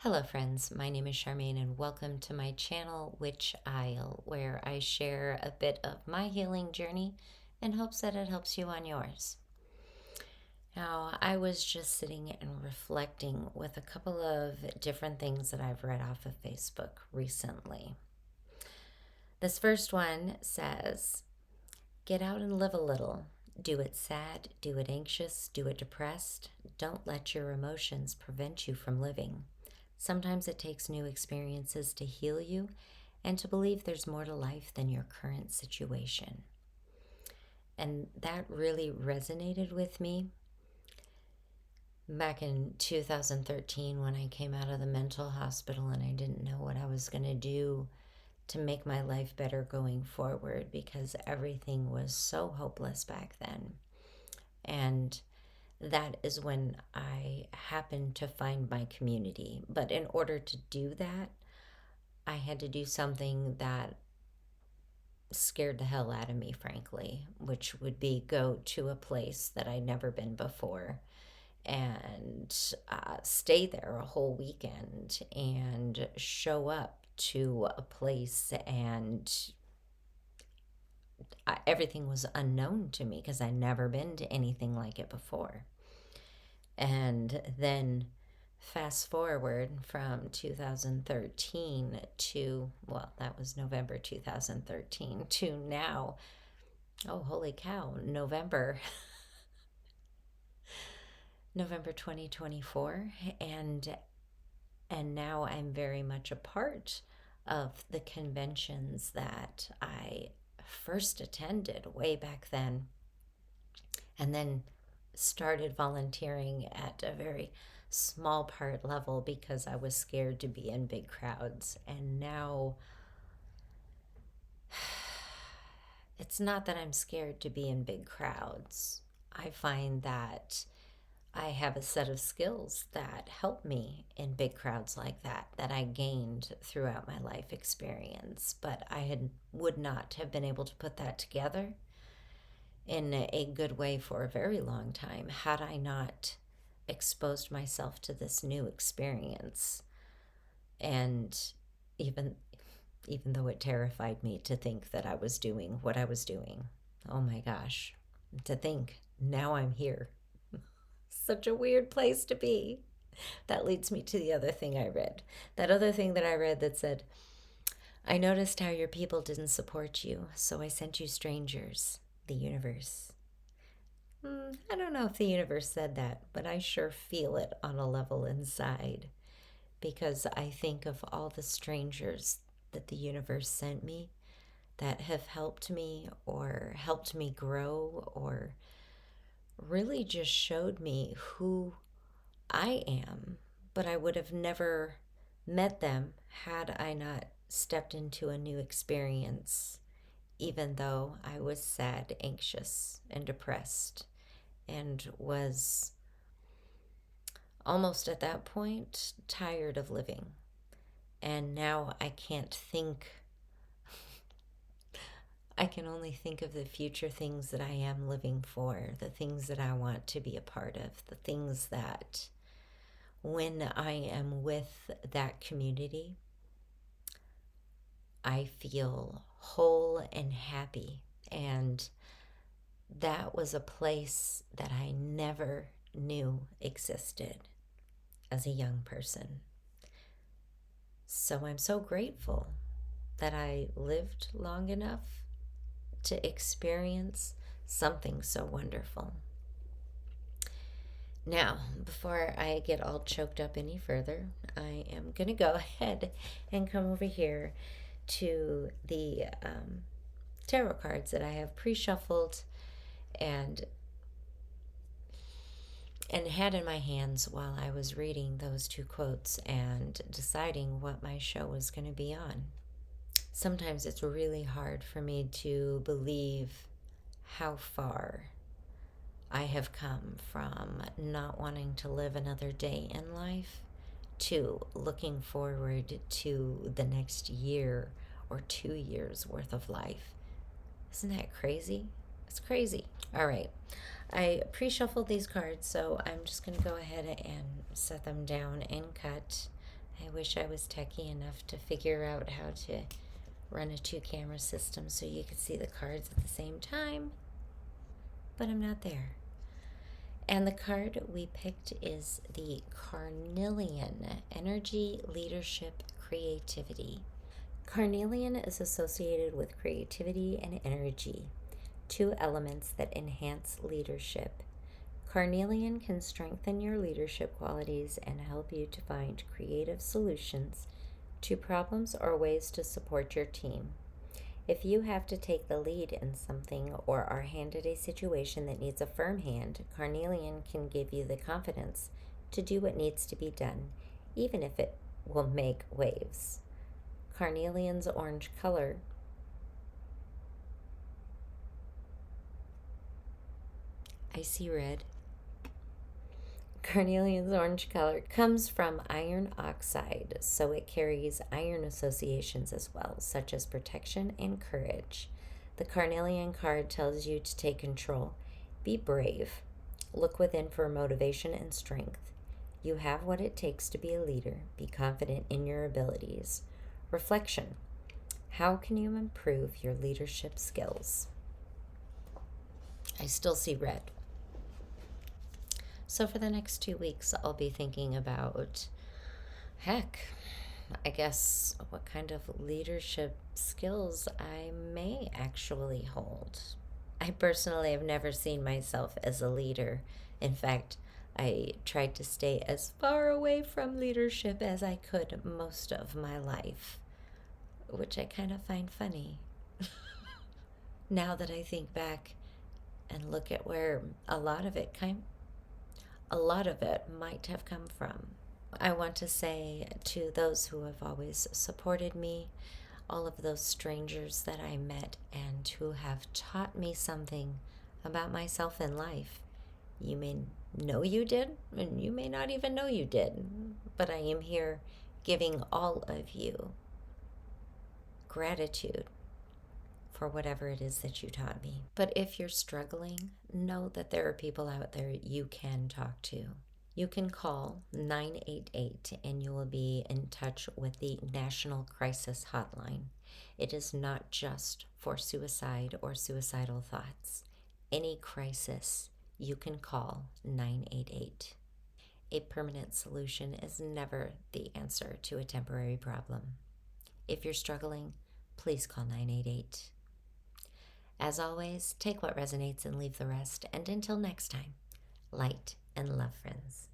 Hello friends, my name is Charmaine and welcome to my channel Witch Isle, where I share a bit of my healing journey in hopes that it helps you on yours. Now, I was just sitting and reflecting with a couple of different things that I've read off of Facebook recently. This first one says, get out and live a little. Do it sad, do it anxious, do it depressed. Don't let your emotions prevent you from living. Sometimes it takes new experiences to heal you and to believe there's more to life than your current situation. And that really resonated with me back in 2013 when I came out of the mental hospital and I didn't know what I was going to do to make my life better going forward because everything was so hopeless back then. And that is when I happened to find my community. But in order to do that, I had to do something that scared the hell out of me, frankly, which would be go to a place that I'd never been before and stay there a whole weekend and show up to a place, and everything was unknown to me because I'd never been to anything like it before. And then fast forward from 2013 to, well, that was November 2013 to now. Oh, holy cow, November 2024, and now I'm very much a part of the conventions that I first attended way back then, and then started volunteering at a very small part level because I was scared to be in big crowds. And now it's not that I'm scared to be in big crowds. I find that I have a set of skills that help me in big crowds like that I gained throughout my life experience, but would not have been able to put that together in a good way for a very long time had I not exposed myself to this new experience. And even though it terrified me to think that I was doing what I was doing, oh my gosh, to think now I'm here. Such a weird place to be. That leads me to the other thing I read. That other thing that I read that said, I noticed how your people didn't support you, so I sent you strangers, the universe. I don't know if the universe said that, but I sure feel it on a level inside because I think of all the strangers that the universe sent me that have helped me or helped me grow or really just showed me who I am, but I would have never met them had I not stepped into a new experience, even though I was sad, anxious, and depressed, and was almost at that point tired of living. And now I can't think. I can only think of the future things that I am living for, the things that I want to be a part of, the things that when I am with that community, I feel whole and happy. And that was a place that I never knew existed as a young person. So I'm so grateful that I lived long enough to experience something so wonderful. Now, before I get all choked up any further, I am going to go ahead and come over here to the tarot cards that I have pre-shuffled and had in my hands while I was reading those two quotes and deciding what my show was going to be on. Sometimes it's really hard for me to believe how far I have come from not wanting to live another day in life to looking forward to the next year or 2 years worth of life. Isn't that crazy? It's crazy. All right. I pre-shuffled these cards, so I'm just going to go ahead and set them down and cut I wish I was techie enough to figure out how to run a two-camera system so you could see the cards at the same time, but I'm not there. And the card we picked is the Carnelian, Energy, Leadership, Creativity. Carnelian is associated with creativity and energy, two elements that enhance leadership. Carnelian can strengthen your leadership qualities and help you to find creative solutions to problems or ways to support your team. If you have to take the lead in something or are handed a situation that needs a firm hand, Carnelian can give you the confidence to do what needs to be done, even if it will make waves. Carnelian's orange color I see red. Carnelian's orange color comes from iron oxide, so it carries iron associations as well, such as protection and courage. The Carnelian card tells you to take control. Be brave. Look within for motivation and strength. You have what it takes to be a leader. Be confident in your abilities. Reflection. How can you improve your leadership skills? I still see red. So for the next 2 weeks, I'll be thinking about, heck, I guess, what kind of leadership skills I may actually hold. I personally have never seen myself as a leader. In fact, I tried to stay as far away from leadership as I could most of my life, which I kind of find funny. Now that I think back and look at where a lot of it might have come from. I want to say to those who have always supported me, all of those strangers that I met and who have taught me something about myself in life. You may know you did, and you may not even know you did, but I am here giving all of you gratitude for whatever it is that you taught me. But if you're struggling, know that there are people out there you can talk to. You can call 988 and you will be in touch with the National Crisis Hotline. It is not just for suicide or suicidal thoughts. Any crisis, you can call 988. A permanent solution is never the answer to a temporary problem. If you're struggling, please call 988. As always, take what resonates and leave the rest. And until next time, light and love, friends.